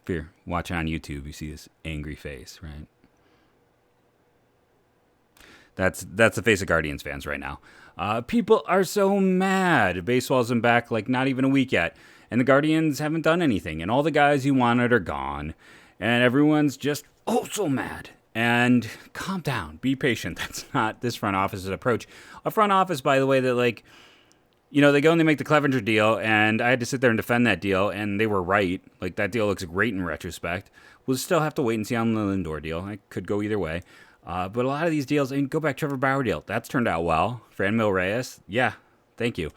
If you're watching on YouTube, you see this angry face, right? That's the face of Guardians fans right now. People are so mad. Baseball isn't back like not even a week yet. And the Guardians haven't done anything. And all the guys you wanted are gone. And everyone's just so mad. And calm down. Be patient. That's not this front office's approach. A front office, by the way, that they go and they make the Clevenger deal. And I had to sit there and defend that deal. And they were right. Like, that deal looks great in retrospect. We'll still have to wait and see on the Lindor deal. I could go either way. But a lot of these deals, go back Trevor Bauer deal. That's turned out well. Franmil Reyes, yeah, thank you.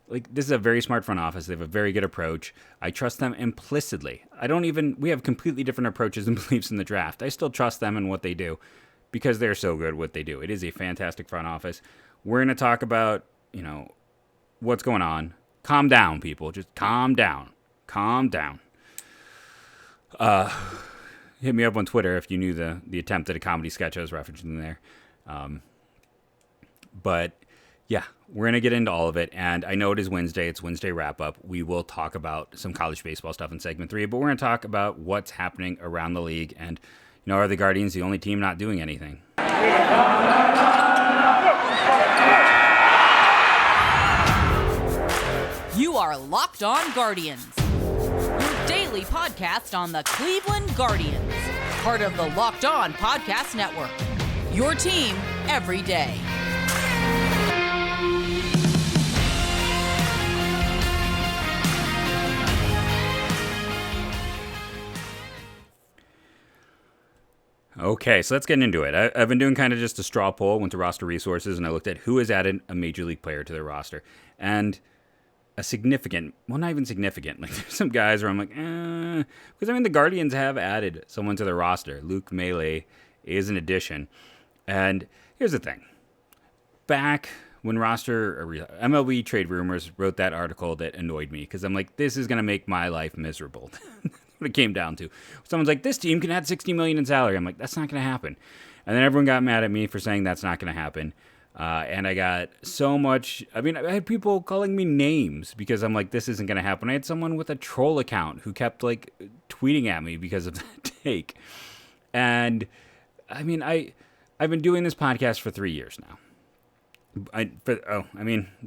This is a very smart front office. They have a very good approach. I trust them implicitly. We have completely different approaches and beliefs in the draft. I still trust them in what they do because they're so good at what they do. It is a fantastic front office. We're going to talk about, what's going on. Calm down, people. Just calm down. Calm down. Hit me up on Twitter if you knew the attempt at a comedy sketch I was referencing there. But yeah, we're going to get into all of it. And I know it is Wednesday. It's Wednesday wrap up. We will talk about some college baseball stuff in segment 3, but we're going to talk about what's happening around the league. And, are the Guardians the only team not doing anything? You are Locked On Guardians, your daily podcast on the Cleveland Guardians. Part of the Locked On Podcast Network. Your team every day. Okay, so let's get into it. I've been doing kind of just a straw poll, went to roster resources, and I looked at who has added a major league player to their roster. And a significant, well, not even significant. Like, there's some guys where I'm like, because the Guardians have added someone to their roster. Luke Melee is an addition. And here's the thing. Back when MLB Trade Rumors wrote that article that annoyed me, because I'm like, this is going to make my life miserable. That's what it came down to. Someone's like, this team can add $60 million in salary. I'm like, that's not going to happen. And then everyone got mad at me for saying that's not going to happen. And I got so much, I had people calling me names because I'm like, this isn't going to happen. I had someone with a troll account who kept tweeting at me because of that take. And I've been doing this podcast for 3 years now.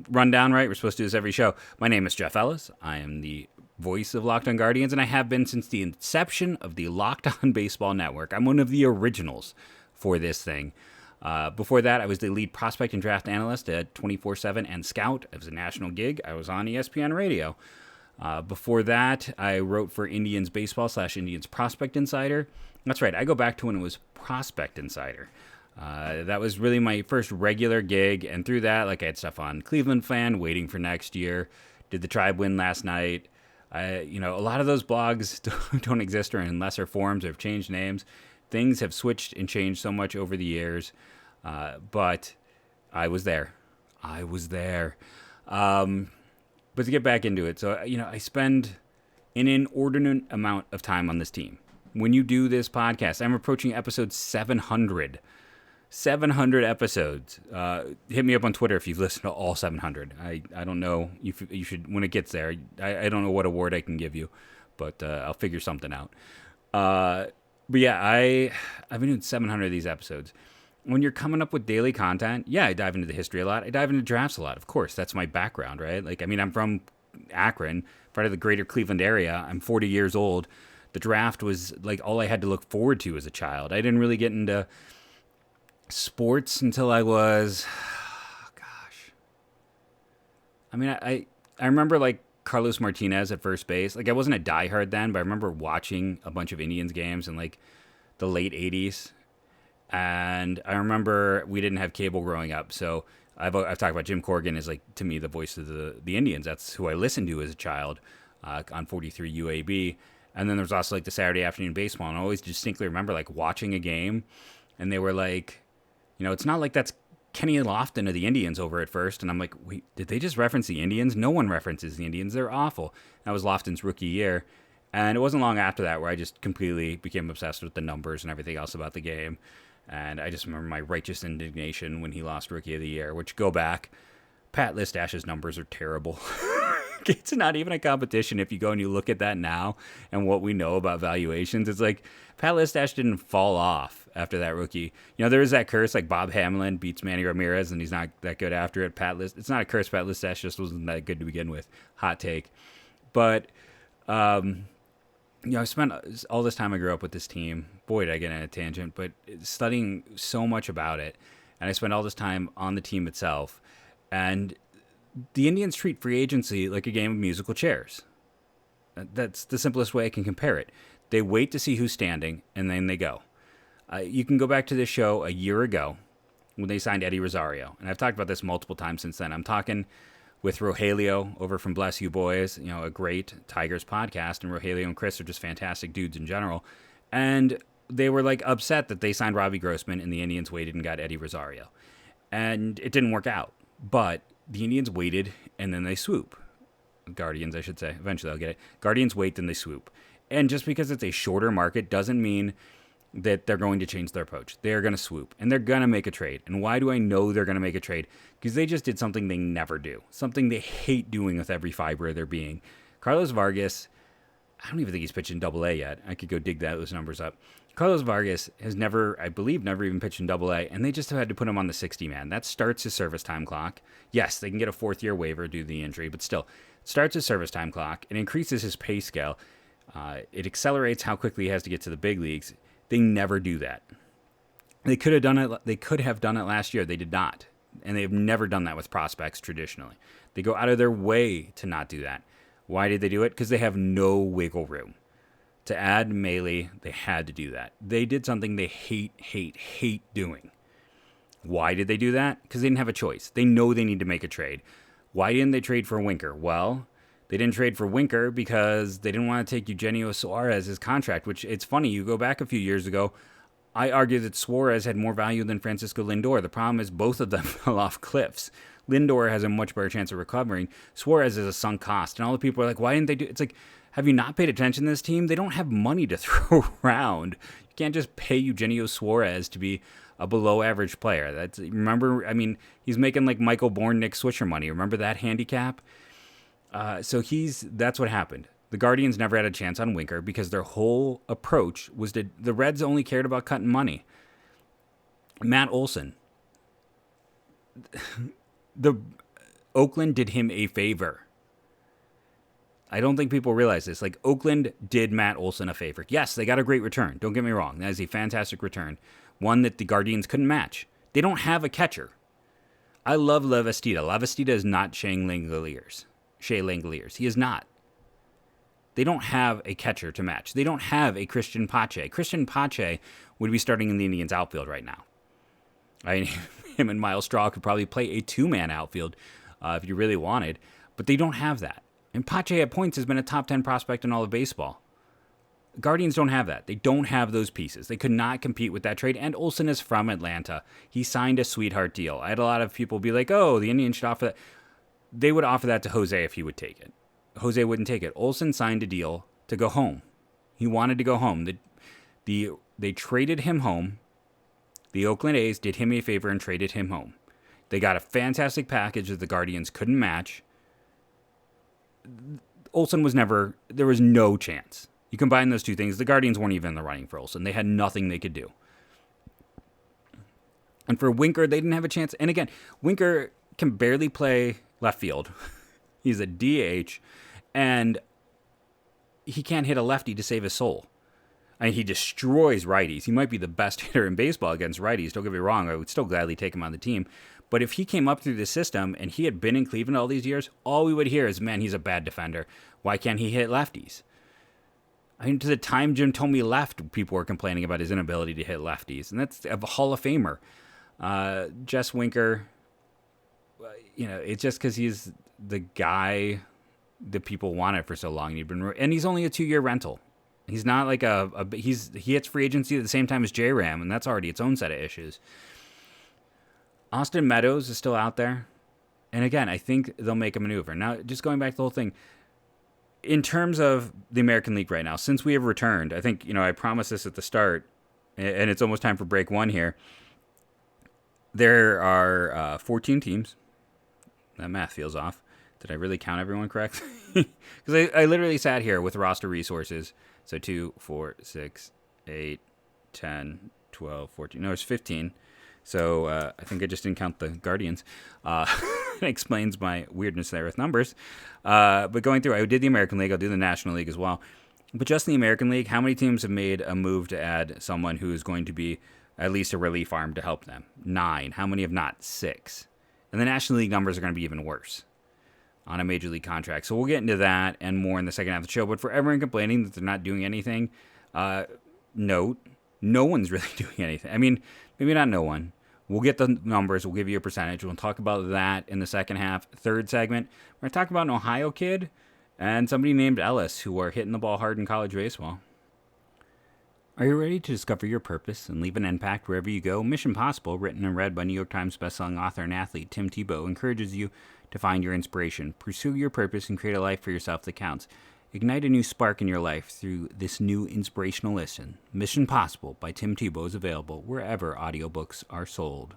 Rundown, right? We're supposed to do this every show. My name is Jeff Ellis. I am the voice of Locked On Guardians, and I have been since the inception of the Locked On Baseball Network. I'm one of the originals for this thing. Before that, I was the lead prospect and draft analyst at 24/7 and Scout. It was a national gig. I was on ESPN Radio. Before that, I wrote for Indians Baseball / Indians Prospect Insider. That's right. I go back to when it was Prospect Insider. That was really my first regular gig. And through that, I had stuff on Cleveland Fan, Waiting for Next Year, Did the Tribe Win Last Night? A lot of those blogs don't exist or in lesser forms or have changed names. Things have switched and changed so much over the years. But I was there. But to get back into it, so, I spend an inordinate amount of time on this team. When you do this podcast, I'm approaching episode 700. 700 episodes. Hit me up on Twitter if you've listened to all 700. I don't know. You should, when it gets there, I don't know what award I can give you, but I'll figure something out. But yeah, I've been doing 700 of these episodes. When you're coming up with daily content, yeah, I dive into the history a lot. I dive into drafts a lot. Of course, that's my background, right? I'm from Akron, part of the greater Cleveland area. I'm 40 years old. The draft was all I had to look forward to as a child. I didn't really get into sports until I was, I remember Carlos Martinez at first base. I wasn't a diehard then, but I remember watching a bunch of Indians games in the late 80s. And I remember we didn't have cable growing up, so I've talked about Jim Corrigan as to me the voice of the Indians. That's who I listened to as a child on 43 UAB. And then there's also the Saturday afternoon baseball, and I always distinctly remember watching a game, and they were it's not like that's Kenny Lofton of the Indians over at first, and I'm like, wait, did they just reference the Indians? No one references the Indians. They're awful. That was Lofton's rookie year. And it wasn't long after that where I just completely became obsessed with the numbers and everything else about the game. And I just remember my righteous indignation when he lost Rookie of the Year, which, go back, Pat Listash's numbers are terrible. It's not even a competition if you go and you look at that now and what we know about valuations. It's like Pat Listash didn't fall off after that rookie. There is that curse, like Bob Hamlin beats Manny Ramirez and he's not that good after it. It's not a curse. Pat Listash just wasn't that good to begin with. Hot take. But, I spent all this time I grew up with this team. Boy, did I get on a tangent, but studying so much about it. And I spent all this time on the team itself. And the Indians treat free agency like a game of musical chairs. That's the simplest way I can compare it. They wait to see who's standing, and then they go. You can go back to this show a year ago when they signed Eddie Rosario. And I've talked about this multiple times since then. I'm talking with Rogelio over from Bless You Boys, a great Tigers podcast. And Rogelio and Chris are just fantastic dudes in general. And they were upset that they signed Robbie Grossman and the Indians waited and got Eddie Rosario. And it didn't work out. But the Indians waited, and then they swoop. Guardians, I should say. Eventually I'll get it. Guardians wait, then they swoop. And just because it's a shorter market doesn't mean that they're going to change their approach. They're going to swoop, and they're going to make a trade. And why do I know they're going to make a trade? Because they just did something they never do. Something they hate doing with every fiber of their being. Carlos Vargas, I don't even think he's pitched in Double-A yet. I could go dig those numbers up. Carlos Vargas has never even pitched in Double-A, and they just have had to put him on the 60-man. That starts his service time clock. Yes, they can get a fourth-year waiver due to the injury, but still, it starts his service time clock. It increases his pay scale. It accelerates how quickly he has to get to the big leagues. They never do that. They could have done it. They could have done it last year. They did not, and they've never done that with prospects traditionally. They go out of their way to not do that. Why did they do it? Because they have no wiggle room. To add Mealy, they had to do that. They did something they hate doing. Why did they do that? Because they didn't have a choice. They know they need to make a trade. Why didn't they trade for Winker? Well, they didn't trade for Winker because they didn't want to take Eugenio Suarez's contract, which it's funny. You go back a few years ago, I argued that Suarez had more value than Francisco Lindor. The problem is both of them fell off cliffs. Lindor has a much better chance of recovering. Suarez is a sunk cost. And all the people are like, why didn't they do it? It's like, have you not paid attention to this team? They don't have money to throw around. You can't just pay Eugenio Suarez to be a below-average player. He's making like Michael Bourne, Nick Swisher money. Remember that handicap? That's what happened. The Guardians never had a chance on Winker because their whole approach was the Reds only cared about cutting money. Matt Olson. Oakland did him a favor. I don't think people realize this. Oakland did Matt Olson a favor. Yes, they got a great return. Don't get me wrong. That is a fantastic return. One that the Guardians couldn't match. They don't have a catcher. I love Lavastida. Lavastida is not Shea Langoliers. He is not. They don't have a catcher to match. They don't have a Christian Pache. Christian Pache would be starting in the Indians outfield right now. Him and Miles Straw could probably play a two-man outfield if you really wanted. But they don't have that. And Pache at points has been a top 10 prospect in all of baseball. Guardians don't have that. They don't have those pieces. They could not compete with that trade. And Olson is from Atlanta. He signed a sweetheart deal. I had a lot of people be like, oh, the Indians should offer that. They would offer that to Jose if he would take it. Jose wouldn't take it. Olson signed a deal to go home. He wanted to go home. They traded him home. The Oakland A's did him a favor and traded him home. They got a fantastic package that the Guardians couldn't match. Olson there was no chance. You combine those two things, the Guardians weren't even in the running for Olson. They had nothing they could do. And for Winker, they didn't have a chance. And again, Winker can barely play left field. He's a DH, and he can't hit a lefty to save his soul. He destroys righties. He might be the best hitter in baseball against righties. Don't get me wrong. I would still gladly take him on the team. But if he came up through the system and he had been in Cleveland all these years, all we would hear is, man, he's a bad defender. Why can't he hit lefties? To the time Jim Thome left, people were complaining about his inability to hit lefties. And that's a Hall of Famer. Jess Winker, it's just because he's the guy that people wanted for so long. And he's only a 2-year rental. He's not like he hits free agency at the same time as J-Ram, and that's already its own set of issues. Austin Meadows is still out there. And again, I think they'll make a maneuver. Now, just going back to the whole thing, in terms of the American League right now, since we have returned, I think, I promised this at the start, and it's almost time for break one here. There are 14 teams. That math feels off. Did I really count everyone correctly? Because I literally sat here with roster resources. So 2, 4, 6, 8, 10, 12, 14. No, it's 15. So I think I just didn't count the Guardians. It explains my weirdness there with numbers. But going through, I did the American League. I'll do the National League as well. But just in the American League, how many teams have made a move to add someone who is going to be at least a relief arm to help them? 9. How many have not? 6. And the National League numbers are going to be even worse on a major league contract. So we'll get into that and more in the second half of the show. But for everyone complaining that they're not doing anything, note, no one's really doing anything. I mean, maybe not no one. We'll get the numbers. We'll give you a percentage. We'll talk about that in the second half. Third segment, we're going to talk about an Ohio kid and somebody named Ellis who are hitting the ball hard in college baseball. Are you ready to discover your purpose and leave an impact wherever you go? Mission Possible, written and read by New York Times bestselling author and athlete Tim Tebow, encourages you to find your inspiration, pursue your purpose, and create a life for yourself that counts. Ignite a new spark in your life through this new inspirational listen. Mission Possible by Tim Tebow is available wherever audiobooks are sold.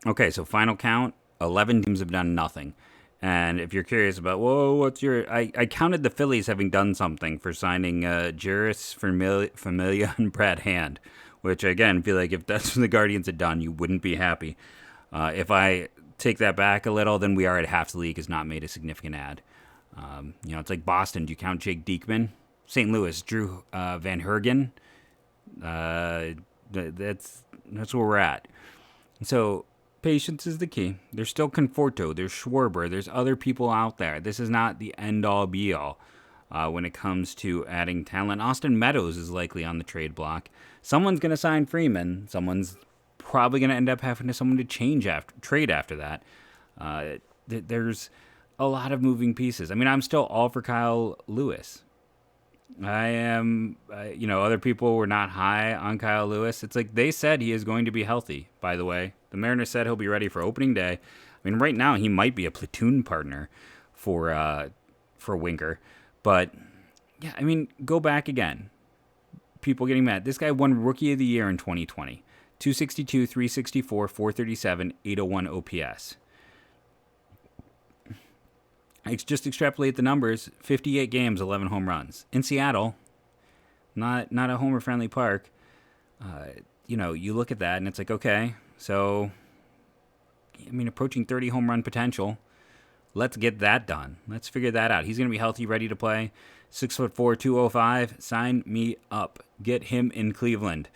Okay, so final count, 11 teams have done nothing. And if you're curious about, whoa, what's your... I counted the Phillies having done something for signing Juris Familia and Brad Hand, which, again, feel like if that's what the Guardians had done, you wouldn't be happy. If I take that back a little, then we are at half the league has not made a significant ad. It's like Boston. Do you count Jake Diekman? St. Louis, Drew Van Hergen. That's where we're at. So patience is the key. There's still Conforto. There's Schwarber. There's other people out there. This is not the end-all, be-all when it comes to adding talent. Austin Meadows is likely on the trade block. Someone's going to sign Freeman. Someone's probably going to end up having someone to trade after that. There's a lot of moving pieces. I mean, I'm still all for Kyle Lewis. I am, other people were not high on Kyle Lewis. It's like they said he is going to be healthy, by the way. The Mariners said he'll be ready for opening day. I mean, right now he might be a platoon partner for Winker. But, yeah, I mean, go back again. People getting mad. This guy won Rookie of the Year in 2020. 262, 364, 437, 801 OPS. I just extrapolate the numbers. 58 games, 11 home runs. In Seattle, not a homer-friendly park. You look at that and it's like, okay, so, I mean, approaching 30 home run potential. Let's get that done. Let's figure that out. He's going to be healthy, ready to play. 6'4", 205. Sign me up. Get him in Cleveland.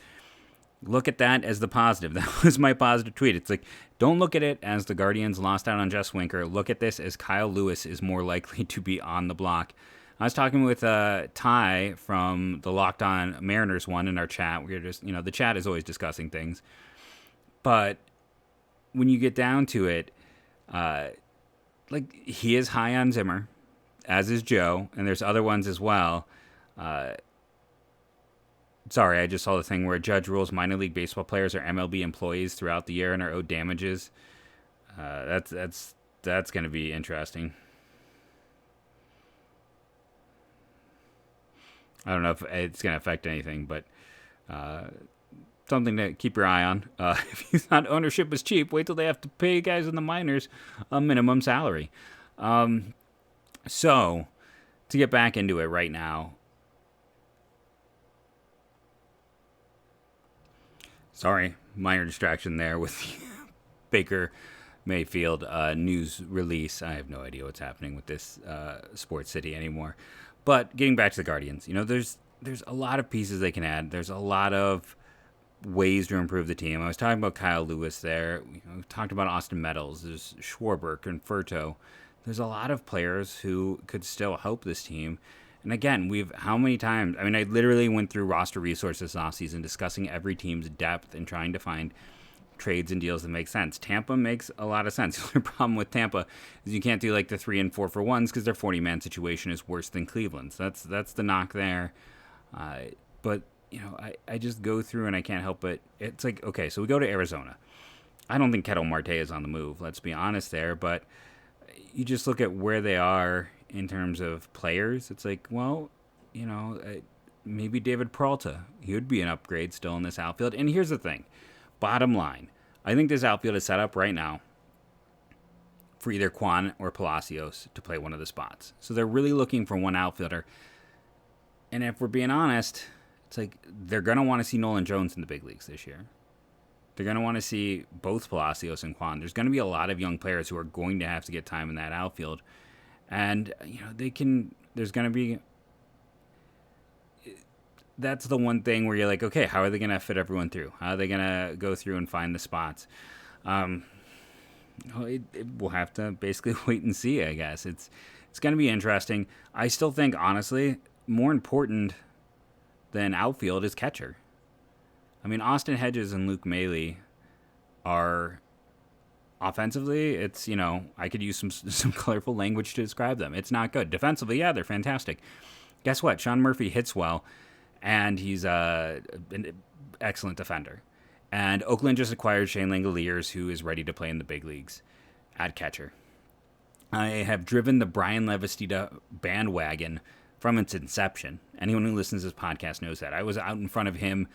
Look at that as the positive. That was my positive tweet. It's like, don't look at it as the Guardians lost out on Jesse Winkler. Look at this as Kyle Lewis is more likely to be on the block. I was talking with Ty from the Locked On Mariners one in our chat. We're just, the chat is always discussing things. But when you get down to it, he is high on Zimmer, as is Joe, and there's other ones as well. Sorry, I just saw the thing where a judge rules minor league baseball players are MLB employees throughout the year and are owed damages. That's going to be interesting. I don't know if it's going to affect anything, but something to keep your eye on. If you thought ownership was cheap, wait till they have to pay guys in the minors a minimum salary. So, to get back into it right now, sorry, minor distraction there with the Baker Mayfield news release. I have no idea what's happening with this sports city anymore. But getting back to the Guardians, there's a lot of pieces they can add. There's a lot of ways to improve the team. I was talking about Kyle Lewis there. We talked about Austin Meadows. There's Schwarber, Conforto. There's a lot of players who could still help this team. And again, how many times? I mean, I literally went through roster resources this offseason discussing every team's depth and trying to find trades and deals that make sense. Tampa makes a lot of sense. The only problem with Tampa is you can't do like the 3 and 4 for ones because their 40-man situation is worse than Cleveland's. That's the knock there. But, I just go through and I can't help but it's like, okay, so we go to Arizona. I don't think Ketel Marte is on the move. Let's be honest there. But you just look at where they are in terms of players. It's like, well, maybe David Peralta. He would be an upgrade still in this outfield. And here's the thing. Bottom line, I think this outfield is set up right now for either Kwan or Palacios to play one of the spots. So they're really looking for one outfielder. And if we're being honest, it's like they're going to want to see Nolan Jones in the big leagues this year. They're going to want to see both Palacios and Kwan. There's going to be a lot of young players who are going to have to get time in that outfield. And, there's going to be, that's the one thing where you're like, okay, how are they going to fit everyone through? How are they going to go through and find the spots? We'll have to basically wait and see, I guess. It's going to be interesting. I still think, honestly, more important than outfield is catcher. I mean, Austin Hedges and Luke Maile are offensively, it's, I could use some colorful language to describe them. It's not good. Defensively, yeah, they're fantastic. Guess what? Sean Murphy hits well, and he's an excellent defender. And Oakland just acquired Shane Langoliers, who is ready to play in the big leagues at catcher. I have driven the Brian Levestida bandwagon from its inception. Anyone who listens to this podcast knows that. I was out in front of him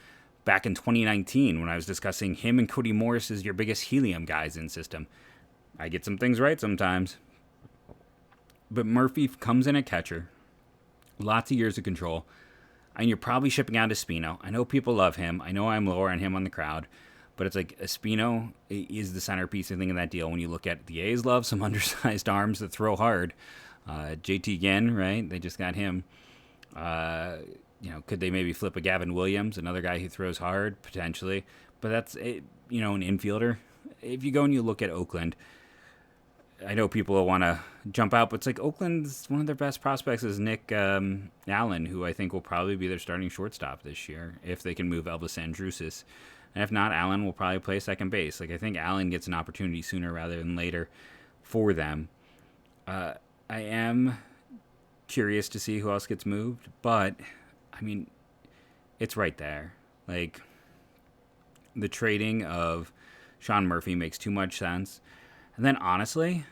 back in 2019 when I was discussing him and Cody Morris as your biggest helium guys in system. I get some things right sometimes. But Murphy comes in at catcher. Lots of years of control. And you're probably shipping out Espino. I know people love him. I know I'm lower on him on the crowd. But it's like Espino is the centerpiece, I think, of that deal. When you look at the A's love some undersized arms that throw hard. JT Ginn, right? They just got him. Could they maybe flip a Gavin Williams, another guy who throws hard, potentially? But that's, an infielder. If you go and you look at Oakland, I know people will want to jump out, but it's like Oakland's one of their best prospects is Nick Allen, who I think will probably be their starting shortstop this year if they can move Elvis Andrewsis. And if not, Allen will probably play second base. Like, I think Allen gets an opportunity sooner rather than later for them. I am curious to see who else gets moved, but, I mean, it's right there. Like, the trading of Sean Murphy makes too much sense. And then, honestly,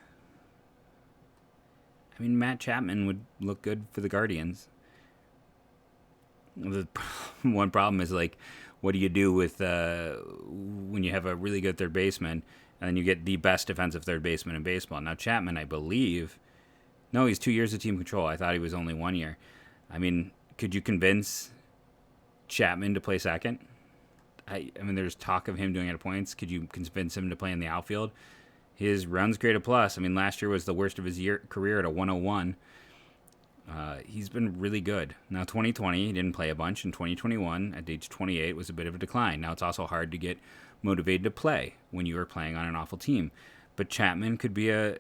I mean, Matt Chapman would look good for the Guardians. The one problem is, like, what do you do with when you have a really good third baseman and then you get the best defensive third baseman in baseball? Now, Chapman, I believe, no, he's 2 years of team control. I thought he was only 1 year. I mean, could you convince Chapman to play second? I mean, there's talk of him doing it at points. Could you convince him to play in the outfield? His runs created plus. I mean, last year was the worst of his career at a 101. He's been really good. Now, 2020, he didn't play a bunch. In 2021, at age 28, was a bit of a decline. Now, it's also hard to get motivated to play when you are playing on an awful team. But Chapman could be an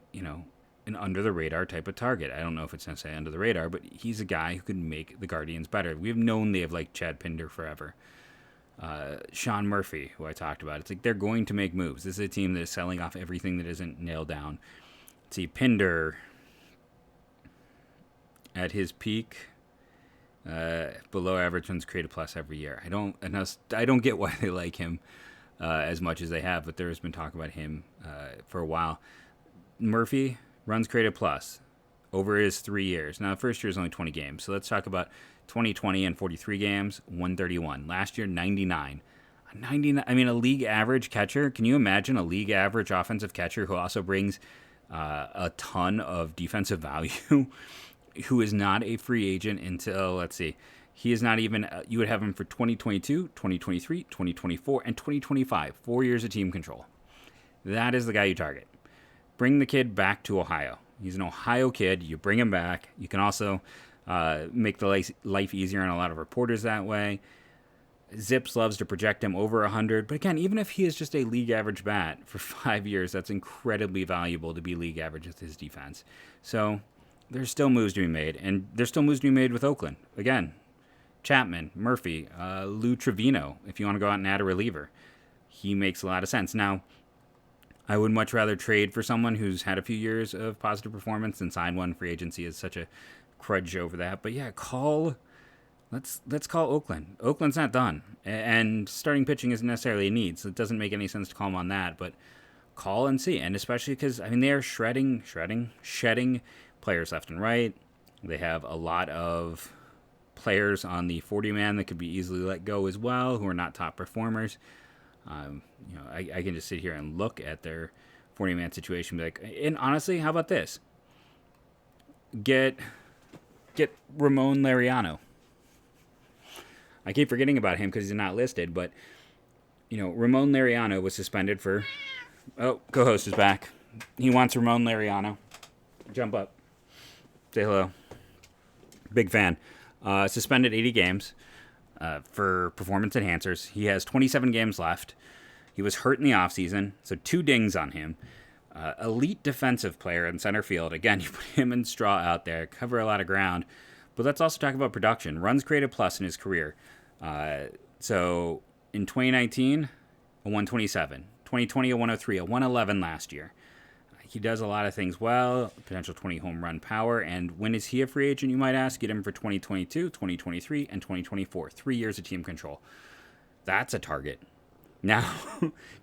under-the-radar type of target. I don't know if it's necessarily under the radar, but he's a guy who could make the Guardians better. We've known they have, like, Chad Pinder forever. Sean Murphy, who I talked about. It's like they're going to make moves. This is a team that is selling off everything that isn't nailed down. Let's see, Pinder at his peak, below average runs created plus every year. I don't get why they like him as much as they have, but there has been talk about him for a while. Murphy runs created plus over his 3 years. Now, the first year is only 20 games, so let's talk about 2020 and 43 games, 131. Last year, 99. 99. I mean, a league average catcher. Can you imagine a league average offensive catcher who also brings a ton of defensive value, who is not a free agent until, let's see, he is not even, you would have him for 2022, 2023, 2024, and 2025. 4 years of team control. That is the guy you target. Bring the kid back to Ohio. He's an Ohio kid. You bring him back. You can also make the life easier on a lot of reporters that way. Zips loves to project him over 100. But again, even if he is just a league average bat for 5 years, that's incredibly valuable to be league average with his defense. So there's still moves to be made. And there's still moves to be made with Oakland. Again, Chapman, Murphy, Lou Trevino, if you want to go out and add a reliever. He makes a lot of sense. Now, I would much rather trade for someone who's had a few years of positive performance than sign one. Free agency is such a crudge over that. But yeah, let's call Oakland. Oakland's not done. And starting pitching isn't necessarily a need, so it doesn't make any sense to call them on that. But call and see. And especially because, I mean, they are shedding players left and right. They have a lot of players on the 40-man that could be easily let go as well, who are not top performers. I can just sit here and look at their 40-man situation. Be like, and honestly, how about this? Get Ramon Laureano. I keep forgetting about him because he's not listed, but Ramon Laureano was suspended for. Oh, co-host is back. He wants Ramon Laureano. Jump up. Say hello. Big fan. Suspended 80 games for performance enhancers. He has 27 games left. He was hurt in the offseason, so 2 dings on him. Elite defensive player in center field. Again, you put him and Straw out there, cover a lot of ground. But let's also talk about production. Runs created plus in his career. So in 2019, a 127. 2020, a 103, a 111 last year. He does a lot of things well, potential 20 home run power. And when is he a free agent, you might ask? Get him for 2022, 2023, and 2024. 3 years of team control. That's a target. Now,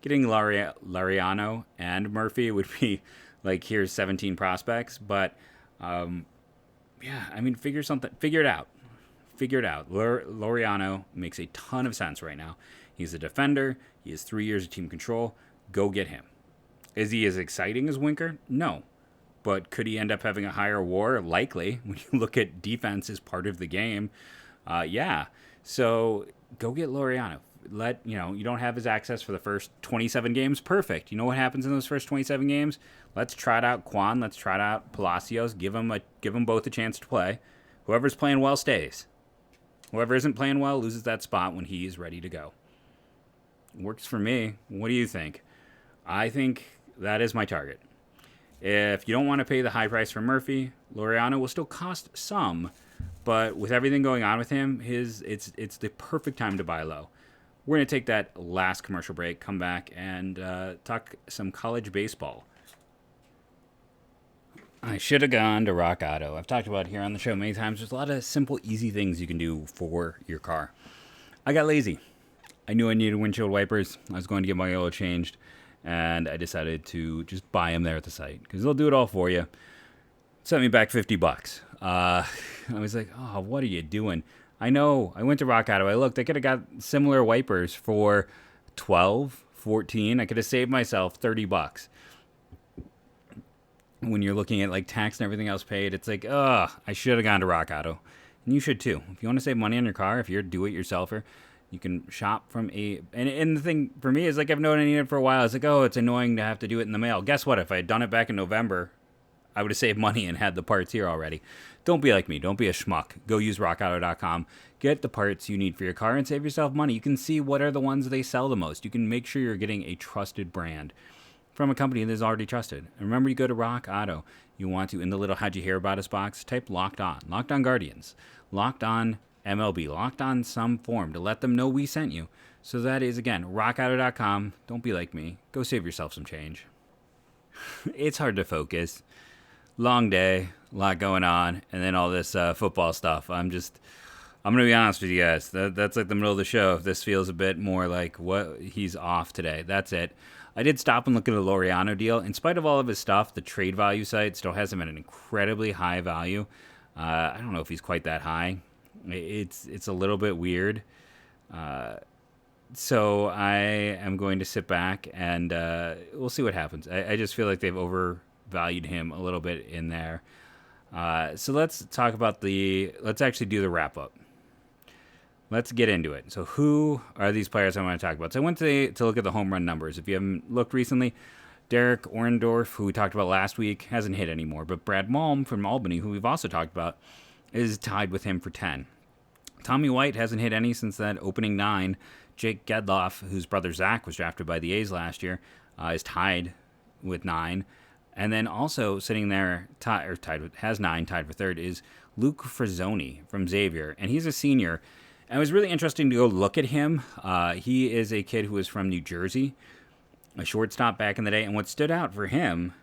getting Laureano and Murphy would be like, here's 17 prospects. But, figure it out. Laureano makes a ton of sense right now. He's a defender. He has 3 years of team control. Go get him. Is he as exciting as Winkler? No. But could he end up having a higher WAR? Likely. When you look at defense as part of the game, yeah. So go get Laureano. You don't have his access for the first 27 games. Perfect. You know what happens in those first 27 games? Let's trot out Quan. Let's trot out Palacios. Give them both a chance to play. Whoever's playing well stays. Whoever isn't playing well loses that spot when he's ready to go. Works for me. What do you think? I think that is my target. If you don't want to pay the high price for Murphy, Laureano will still cost some, but with everything going on with him, it's the perfect time to buy low. We're going to take that last commercial break, come back, and talk some college baseball. I should have gone to Rock Auto. I've talked about it here on the show many times. There's a lot of simple, easy things you can do for your car. I got lazy. I knew I needed windshield wipers. I was going to get my oil changed, and I decided to just buy them there at the site because they'll do it all for you. Sent me back $50. I was like, oh, what are you doing? I know. I went to Rock Auto. I looked. I could have got similar wipers for $12, $14. I could have saved myself $30. When you're looking at like tax and everything else paid, it's like, I should have gone to Rock Auto. And you should too. If you want to save money on your car, if you're a do-it-yourselfer, you can shop from and the thing for me is like I've known I need it for a while. It's like, it's annoying to have to do it in the mail. Guess what? If I had done it back in November, I would have saved money and had the parts here already. Don't be like me. Don't be a schmuck. Go use rockauto.com. Get the parts you need for your car and save yourself money. You can see what are the ones they sell the most. You can make sure you're getting a trusted brand from a company that is already trusted. And remember, you go to Rock Auto. You want to, in the little how'd you hear about us box, type Locked On. Locked On Guardians. Locked On MLB. Locked On some form to let them know we sent you. So that is, again, rockauto.com. Don't be like me. Go save yourself some change. It's hard to focus. Long day, a lot going on, and then all this football stuff. I'm going to be honest with you guys. That's like the middle of the show. If this feels a bit more like what he's off today, that's it. I did stop and look at the Laureano deal. In spite of all of his stuff, the trade value site still has him at an incredibly high value. I don't know if he's quite that high. It's a little bit weird. So I am going to sit back and we'll see what happens. I just feel like they've overvalued him a little bit in there. So let's talk about let's actually do the wrap up. Let's get into it. So who are these players I want to talk about? So I went to look at the home run numbers. If you haven't looked recently, Derek Orendorff, who we talked about last week, hasn't hit anymore. But Brad Malm from Albany, who we've also talked about, is tied with him for 10. Tommy White hasn't hit any since that opening 9. Jake Gedloff, whose brother Zach was drafted by the A's last year, is tied with 9. And then also sitting there, has 9, tied for 3rd, is Luke Frazoni from Xavier. And he's a senior. And it was really interesting to go look at him. He is a kid who was from New Jersey, a shortstop back in the day. And what stood out for him,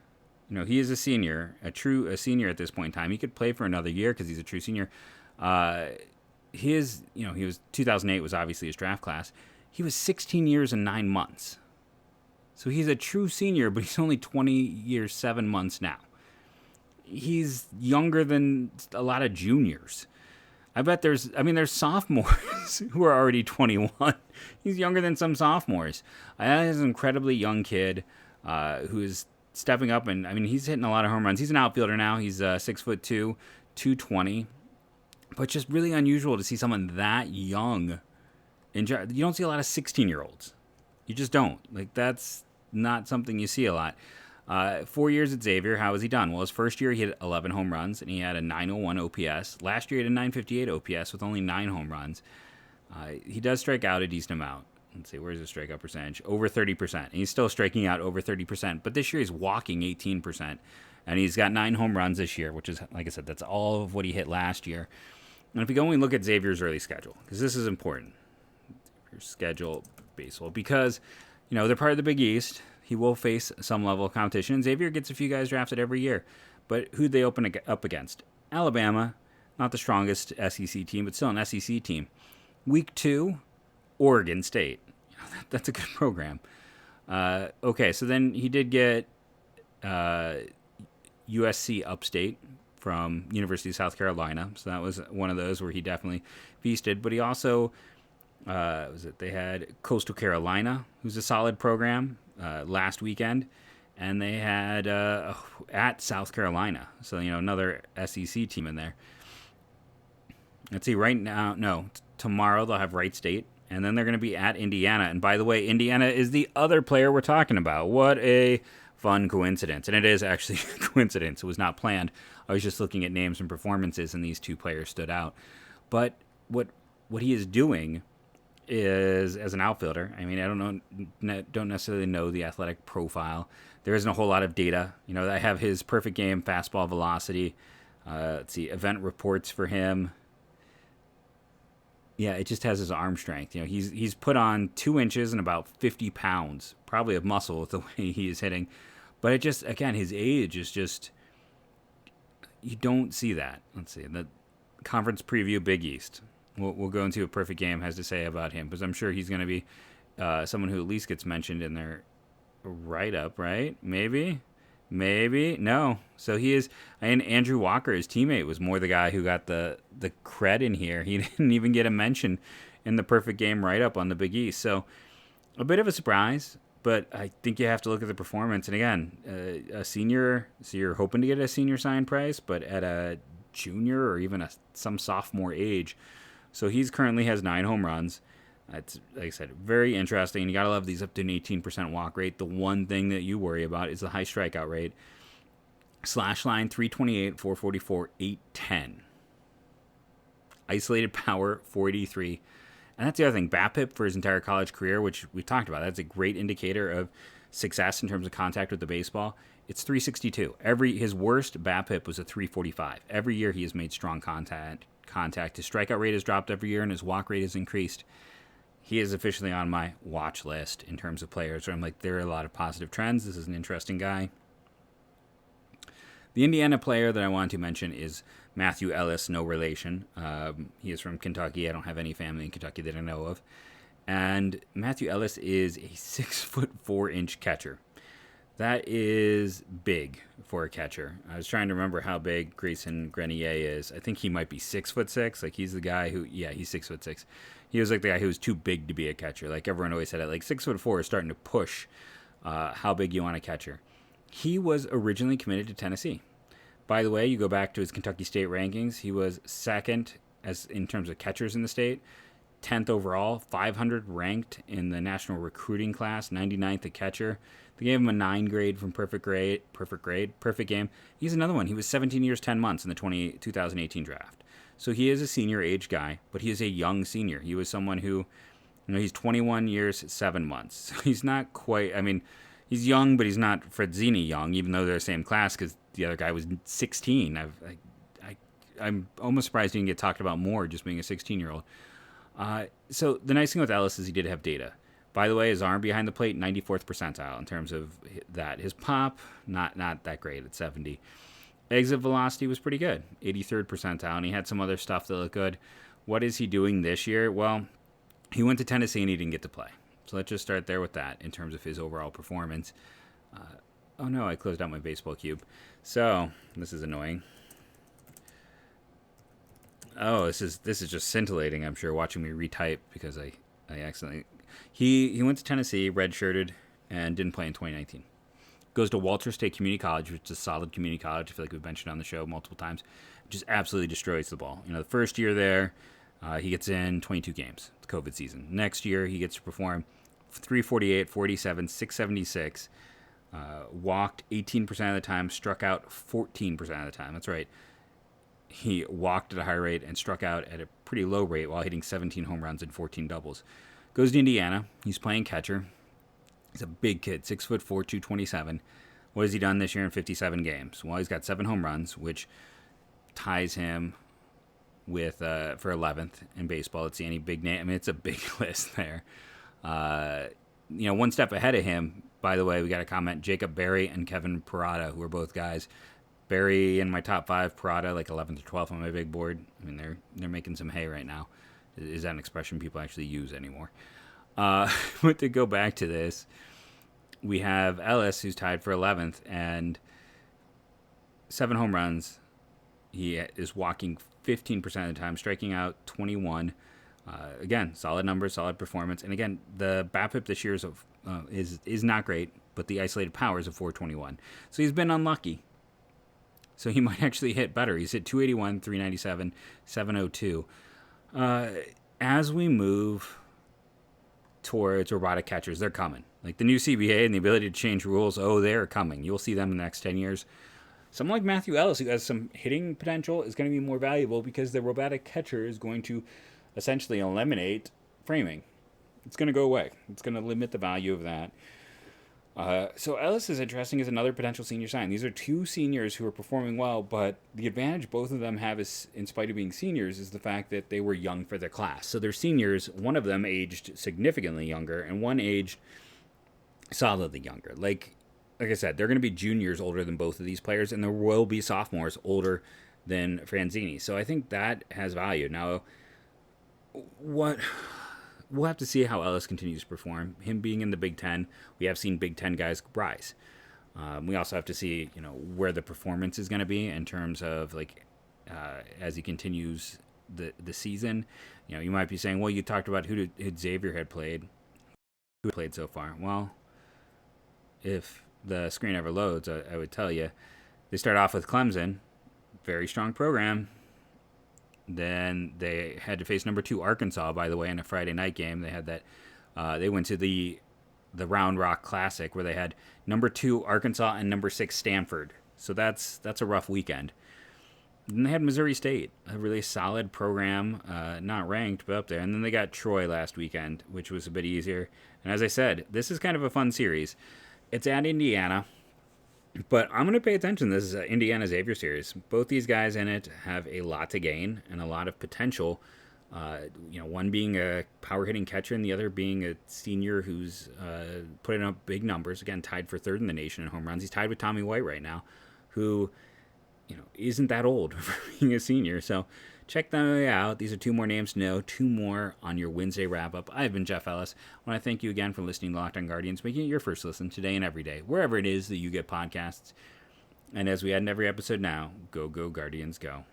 he is a senior, a senior at this point in time. He could play for another year because he's a true senior. He was 2008 was obviously his draft class. He was 16 years and 9 months. So he's a true senior, but he's only 20 years, 7 months now. He's younger than a lot of juniors. I bet there's sophomores who are already 21. He's younger than some sophomores. He's an incredibly young kid who is stepping up, and I mean, he's hitting a lot of home runs. He's an outfielder now. He's 6'2", 220, but just really unusual to see someone that young. You don't see a lot of 16-year-olds. You just don't. Like, that's not something you see a lot. 4 years at Xavier, how has he done? Well, his first year he hit 11 home runs, and he had a 901 OPS. Last year he had a 958 OPS with only 9 home runs. He does strike out a decent amount. Let's see, where's his strikeout percentage? Over 30%. And he's still striking out over 30%. But this year he's walking 18%. And he's got 9 home runs this year, which is, like I said, that's all of what he hit last year. And if we go and look at Xavier's early schedule, because this is important, your schedule baseball, because, you know, they're part of the Big East. He will face some level of competition. And Xavier gets a few guys drafted every year. But who'd they open up against? Alabama, not the strongest SEC team, but still an SEC team. Week 2, Oregon State. That's a good program. Okay, so then he did get USC Upstate from University of South Carolina. So that was one of those where he definitely feasted. But he also, they had Coastal Carolina, who's a solid program, last weekend. And they had at South Carolina. So, you know, another SEC team in there. Let's see, tomorrow they'll have Wright State. And then they're going to be at Indiana. And by the way, Indiana is the other player we're talking about. What a fun coincidence. And it is actually a coincidence. It was not planned. I was just looking at names and performances, and these two players stood out. But what he is doing is, as an outfielder, I mean, I don't necessarily know the athletic profile. There isn't a whole lot of data. You know, I have his perfect game, fastball velocity. Let's see, event reports for him. Yeah, it just has his arm strength. You know, he's put on 2 inches and about 50 pounds, probably of muscle with the way he is hitting. But it just, again, his age is just, you don't see that. Let's see, the conference preview, Big East. We'll go into what Perfect Game has to say about him, because I'm sure he's going to be someone who at least gets mentioned in their write-up, right? Maybe? No. So he is, and Andrew Walker, his teammate, was more the guy who got the cred in here. He didn't even get a mention in the Perfect Game write-up on the Big East. So a bit of a surprise, but I think you have to look at the performance. And again, a senior, so you're hoping to get a senior sign price, but at a junior or even some sophomore age. So he's currently has 9 home runs. It's, like I said, very interesting. You got to love these up to an 18% walk rate. The one thing that you worry about is the high strikeout rate. Slash line, 328, 444, 810. Isolated power, 483. And that's the other thing. BABIP for his entire college career, which we talked about. That's a great indicator of success in terms of contact with the baseball. It's 362. His worst BABIP was a 345. Every year he has made strong contact. His strikeout rate has dropped every year, and his walk rate has increased. He is officially on my watch list in terms of players where I'm like, there are a lot of positive trends. This is an interesting guy. The Indiana player that I wanted to mention is Matthew Ellis, no relation. He is from Kentucky. I don't have any family in Kentucky that I know of. And Matthew Ellis is a 6'4" catcher. That is big for a catcher. I was trying to remember how big Grayson Grenier is. I think he might be 6'6". Like, he's the guy who, yeah, he's 6'6". He was like the guy who was too big to be a catcher. Like, everyone always said it. Like, 6'4" is starting to push how big you want a catcher. He was originally committed to Tennessee. By the way, you go back to his Kentucky State rankings. He was second in terms of catchers in the state, 10th overall, 500 ranked in the national recruiting class, 99th at catcher. They gave him a 9 grade from perfect game. He's another one. He was 17 years, 10 months in the 2018 draft. So he is a senior age guy, but he is a young senior. He was someone who, you know, he's 21 years, 7 months. So he's not quite, I mean, he's young, but he's not Frazoni young, even though they're the same class, because the other guy was 16. I'm almost surprised he didn't get talked about more just being a 16-year-old. So the nice thing with Ellis is he did have data. By the way, his arm behind the plate, 94th percentile in terms of that. His pop, not that great at 70. Exit velocity was pretty good, 83rd percentile, and he had some other stuff that looked good. What is he doing this year? Well, he went to Tennessee and he didn't get to play. So let's just start there with that in terms of his overall performance. Oh no, I closed out my baseball cube. So, this is annoying. Oh, this is just scintillating, I'm sure, watching me retype because I accidentally... He went to Tennessee, redshirted, and didn't play in 2019. Goes to Walter State Community College, which is a solid community college. I feel like we've mentioned on the show multiple times. Just absolutely destroys the ball. The first year there, he gets in 22 games. It's COVID season. Next year, he gets to perform 348, 47, 676. Walked 18% of the time, struck out 14% of the time. That's right. He walked at a high rate and struck out at a pretty low rate while hitting 17 home runs and 14 doubles. Goes to Indiana. He's playing catcher. He's a big kid, 6'4", 227. What has he done this year in 57 games? Well, he's got 7 home runs, which ties him with for 11th in baseball. Let's see any big name. I mean, it's a big list there. One step ahead of him, by the way, we got a comment, Jacob Berry and Kevin Parada, who are both guys. Berry in my top 5, Parada like 11th or 12th on my big board. I mean, they're making some hay right now. Is that an expression people actually use anymore? But to go back to this, we have Ellis, who's tied for 11th, and 7 home runs. He is walking 15% of the time, striking out 21. Again, solid numbers, solid performance. And again, the BABIP this year is not great, but the isolated power is a 421. So he's been unlucky. So he might actually hit better. He's hit 281, 397, 702. As we move towards robotic catchers, they're coming. Like the new CBA and the ability to change rules, they're coming. You'll see them in the next 10 years. Someone like Matthew Ellis, who has some hitting potential, is going to be more valuable because the robotic catcher is going to essentially eliminate framing. It's going to go away. It's going to limit the value of that. So Ellis is interesting as another potential senior sign. These are 2 seniors who are performing well, but the advantage both of them have, is, in spite of being seniors, is the fact that they were young for their class. So they're seniors. One of them aged significantly younger, and one aged solidly younger. Like I said, they're going to be juniors older than both of these players, and there will be sophomores older than Franzoni. So I think that has value. Now, we'll have to see how Ellis continues to perform. Him being in the Big Ten, we have seen Big Ten guys rise. We also have to see, where the performance is going to be in terms of as he continues the season. You might be saying, well, you talked about who Xavier had played, who had played so far. Well, if the screen ever loads, I would tell you, they start off with Clemson, very strong program. Then they had to face number 2 Arkansas, by the way, in a Friday night game. They had that. They went to the Round Rock Classic where they had number 2 Arkansas and number 6 Stanford. So that's a rough weekend. Then they had Missouri State, a really solid program, not ranked but up there. And then they got Troy last weekend, which was a bit easier. And as I said, this is kind of a fun series. It's at Indiana. But I'm going to pay attention. This is an Indiana Xavier series. Both these guys in it have a lot to gain and a lot of potential. One being a power hitting catcher and the other being a senior who's putting up big numbers. Again, tied for 3rd in the nation in home runs. He's tied with Tommy White right now, who isn't that old for being a senior. So check them out. These are 2 more names to know, 2 more on your Wednesday wrap-up. I've been Jeff Ellis. I want to thank you again for listening to Locked On Guardians, making it your first listen today and every day, wherever it is that you get podcasts. And as we end every episode now, go Guardians, go.